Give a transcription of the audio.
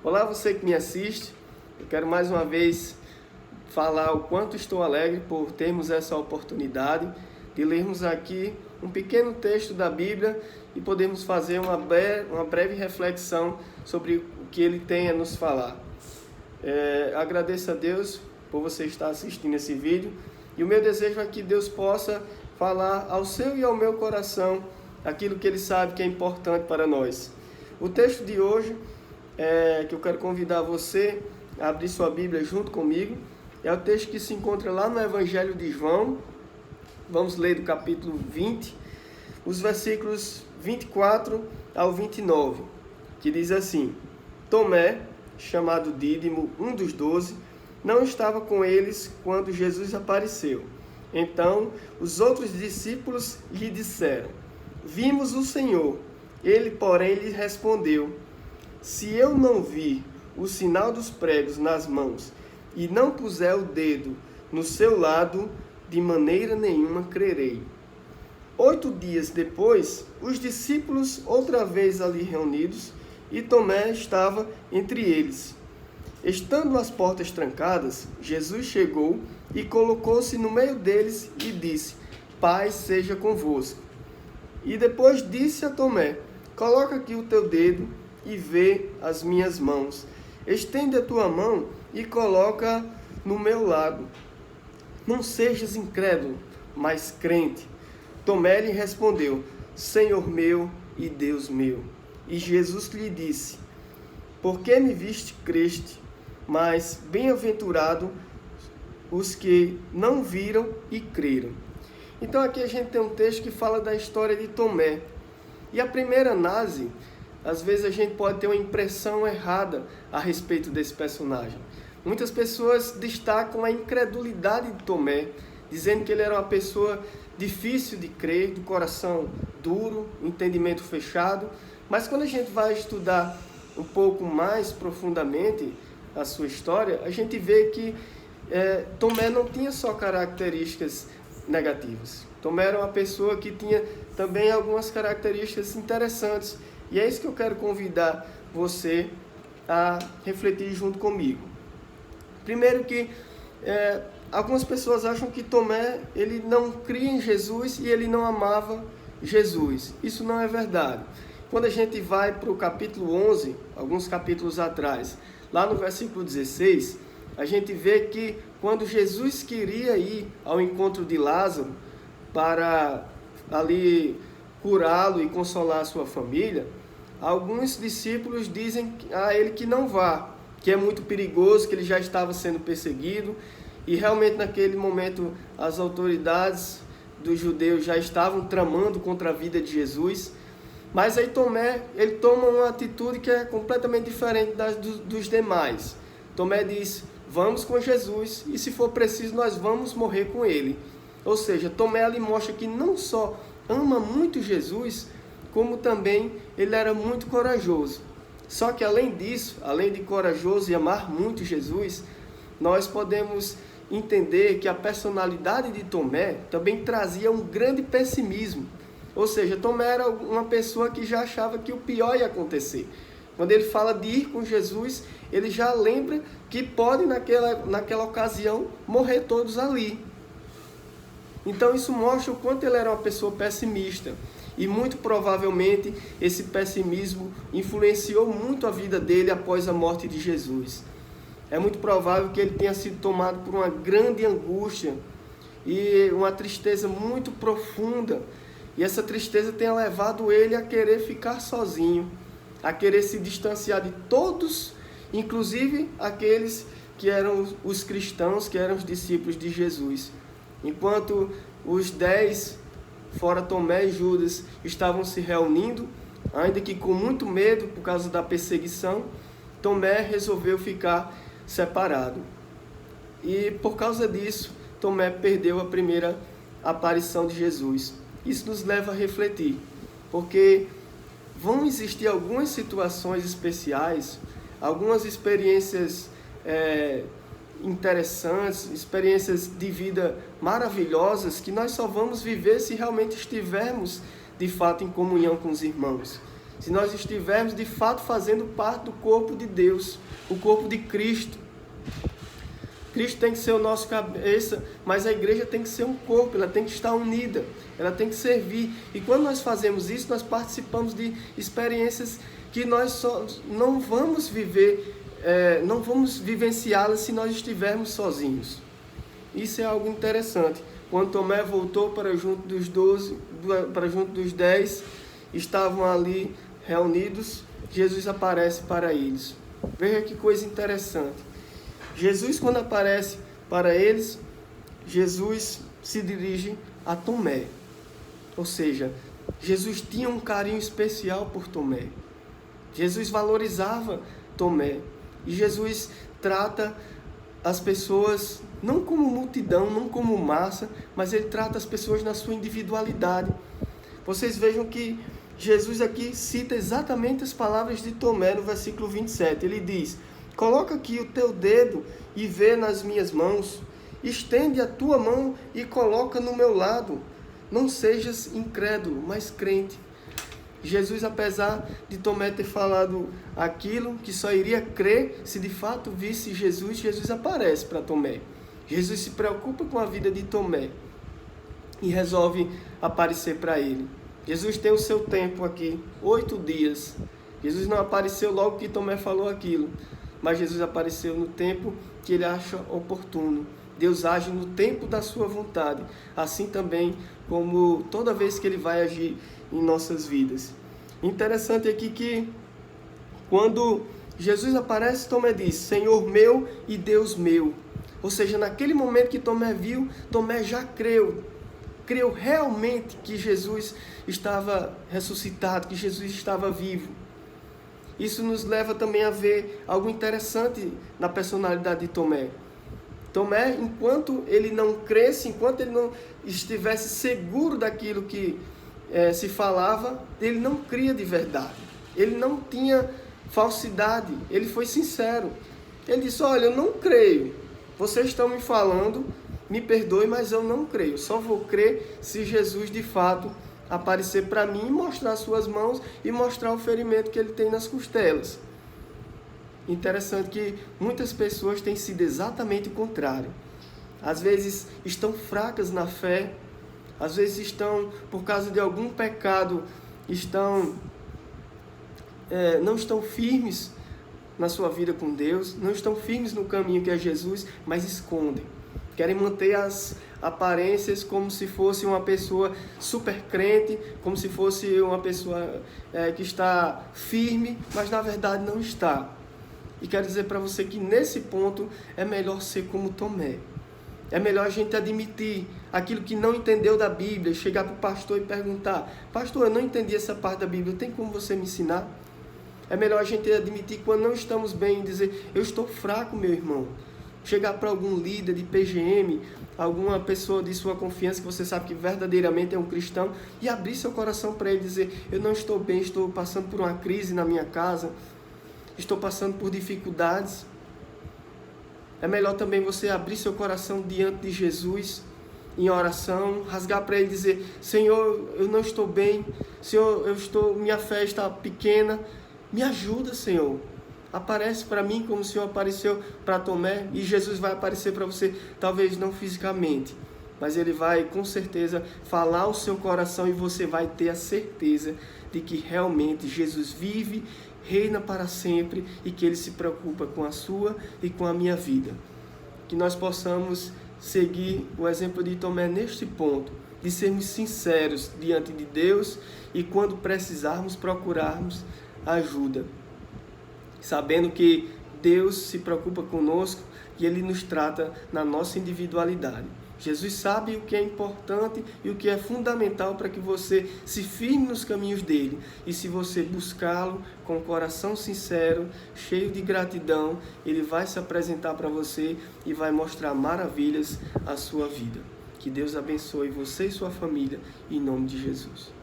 Olá, você que me assiste. Eu quero mais uma vez falar o quanto estou alegre por termos essa oportunidade de lermos aqui um pequeno texto da Bíblia e podermos fazer uma breve reflexão sobre o que ele tem a nos falar. Agradeço a Deus por você estar assistindo esse vídeo e o meu desejo é que Deus possa falar ao seu e ao meu coração aquilo que Ele sabe que é importante para nós. O texto de hoje, que eu quero convidar você a abrir sua Bíblia junto comigo, é o texto que se encontra lá no Evangelho de João. Vamos ler do capítulo 20, os versículos 24 ao 29, que diz assim: Tomé, chamado Dídimo, um dos 12, não estava com eles quando Jesus apareceu. Então, os outros discípulos lhe disseram: Vimos o Senhor. Ele, porém, lhe respondeu: Se eu não vir o sinal dos pregos nas mãos e não puser o dedo no seu lado, de maneira nenhuma crerei. 8 dias depois, os discípulos outra vez ali reunidos, e Tomé estava entre eles. Estando as portas trancadas, Jesus chegou e colocou-se no meio deles e disse: Paz seja convosco. E depois disse a Tomé: Coloca aqui o teu dedo e vê as minhas mãos. Estende a tua mão e coloca no meu lado. Não sejas incrédulo, mas crente. Tomé lhe respondeu: Senhor meu e Deus meu. E Jesus lhe disse: Por que me viste, creste? Mas bem-aventurado os que não viram e creram. Então aqui a gente tem um texto que fala da história de Tomé. E a primeira análise, às vezes a gente pode ter uma impressão errada a respeito desse personagem. Muitas pessoas destacam a incredulidade de Tomé, dizendo que ele era uma pessoa difícil de crer, do coração duro, entendimento fechado. Mas quando a gente vai estudar um pouco mais profundamente a sua história, a gente vê que Tomé não tinha só características negativas. Tomé era uma pessoa que tinha também algumas características interessantes. E é isso que eu quero convidar você a refletir junto comigo. Primeiro que algumas pessoas acham que Tomé ele não cria em Jesus e ele não amava Jesus. Isso não é verdade. Quando a gente vai para o capítulo 11, alguns capítulos atrás, lá no versículo 16, a gente vê que quando Jesus queria ir ao encontro de Lázaro para ali curá-lo e consolar a sua família, alguns discípulos dizem a ele que não vá, que é muito perigoso, que ele já estava sendo perseguido, e realmente naquele momento as autoridades dos judeus já estavam tramando contra a vida de Jesus. Mas aí Tomé, ele toma uma atitude que é completamente diferente dos demais. Tomé diz: vamos com Jesus e se for preciso nós vamos morrer com ele. Ou seja, Tomé ali mostra que não só ama muito Jesus, como também ele era muito corajoso. Só que além disso, além de corajoso e amar muito Jesus, nós podemos entender que a personalidade de Tomé também trazia um grande pessimismo. Ou seja, Tomé era uma pessoa que já achava que o pior ia acontecer. Quando ele fala de ir com Jesus, ele já lembra que pode naquela ocasião morrer todos ali. Então isso mostra o quanto ele era uma pessoa pessimista. E muito provavelmente esse pessimismo influenciou muito a vida dele após a morte de Jesus. É muito provável que ele tenha sido tomado por uma grande angústia e uma tristeza muito profunda. E essa tristeza tenha levado ele a querer ficar sozinho, a querer se distanciar de todos, inclusive aqueles que eram os cristãos, que eram os discípulos de Jesus. Enquanto os 10, fora Tomé e Judas, estavam se reunindo, ainda que com muito medo por causa da perseguição, Tomé resolveu ficar separado. E por causa disso, Tomé perdeu a primeira aparição de Jesus. Isso nos leva a refletir, porque vão existir algumas situações especiais, algumas experiências interessantes, experiências de vida maravilhosas que nós só vamos viver se realmente estivermos de fato em comunhão com os irmãos. se nós estivermos de fato fazendo parte do corpo de Deus, o corpo de Cristo. Cristo tem que ser o nosso cabeça, mas a igreja tem que ser um corpo, ela tem que estar unida, ela tem que servir. E quando nós fazemos isso, nós participamos de experiências que nós só não vamos viver, não vamos vivenciá-las se nós estivermos sozinhos. Isso é algo interessante. Quando Tomé voltou para junto dos 12, para junto dos 10, estavam ali reunidos, Jesus aparece para eles. Veja que coisa interessante. Jesus, quando aparece para eles, Jesus se dirige a Tomé. Ou seja, Jesus tinha um carinho especial por Tomé. Jesus valorizava Tomé. E Jesus trata as pessoas não como multidão, não como massa, mas ele trata as pessoas na sua individualidade. Vocês vejam que Jesus aqui cita exatamente as palavras de Tomé no versículo 27. Ele diz: coloca aqui o teu dedo e vê nas minhas mãos. Estende a tua mão e coloca no meu lado. Não sejas incrédulo, mas crente. Jesus, apesar de Tomé ter falado aquilo, que só iria crer se de fato visse Jesus, Jesus aparece para Tomé. Jesus se preocupa com a vida de Tomé e resolve aparecer para ele. Jesus tem o seu tempo aqui, 8 dias. Jesus não apareceu logo que Tomé falou aquilo, mas Jesus apareceu no tempo que ele acha oportuno. Deus age no tempo da sua vontade, assim também como toda vez que ele vai agir em nossas vidas. Interessante aqui que quando Jesus aparece, Tomé diz: Senhor meu e Deus meu. Ou seja, naquele momento que Tomé viu, Tomé já creu realmente que Jesus estava ressuscitado, que Jesus estava vivo. Isso nos leva também a ver algo interessante na personalidade de Tomé. Tomé, enquanto ele não cresce, enquanto ele não estivesse seguro daquilo que se falava, ele não cria de verdade. Ele não tinha falsidade, ele foi sincero. Ele disse: olha, eu não creio. Vocês estão me falando, me perdoe, mas eu não creio. Só vou crer se Jesus de fato aparecer para mim e mostrar suas mãos e mostrar o ferimento que ele tem nas costelas. Interessante que muitas pessoas têm sido exatamente o contrário. Às vezes estão fracas na fé, às vezes estão, por causa de algum pecado, não estão firmes na sua vida com Deus, não estão firmes no caminho que é Jesus, mas escondem. Querem manter as aparências como se fosse uma pessoa super crente, como se fosse uma pessoa que está firme, mas na verdade não está. E quero dizer para você que nesse ponto é melhor ser como Tomé. É melhor a gente admitir aquilo que não entendeu da Bíblia, chegar para o pastor e perguntar: pastor, eu não entendi essa parte da Bíblia, tem como você me ensinar? É melhor a gente admitir quando não estamos bem e dizer: eu estou fraco, meu irmão. Chegar para algum líder de PGM, alguma pessoa de sua confiança que você sabe que verdadeiramente é um cristão, e abrir seu coração para ele, dizer: eu não estou bem, estou passando por uma crise na minha casa, estou passando por dificuldades. É melhor também você abrir seu coração diante de Jesus, em oração, rasgar para ele e dizer: Senhor, eu não estou bem, Senhor, minha fé está pequena, me ajuda, Senhor. Aparece para mim como o Senhor apareceu para Tomé, e Jesus vai aparecer para você, talvez não fisicamente, mas Ele vai com certeza falar ao seu coração e você vai ter a certeza de que realmente Jesus vive, reina para sempre e que Ele se preocupa com a sua e com a minha vida. Que nós possamos seguir o exemplo de Tomé neste ponto, de sermos sinceros diante de Deus e quando precisarmos procurarmos ajuda, sabendo que Deus se preocupa conosco e Ele nos trata na nossa individualidade. Jesus sabe o que é importante e o que é fundamental para que você se firme nos caminhos dele. E se você buscá-lo com o coração sincero, cheio de gratidão, Ele vai se apresentar para você e vai mostrar maravilhas à sua vida. Que Deus abençoe você e sua família, em nome de Jesus.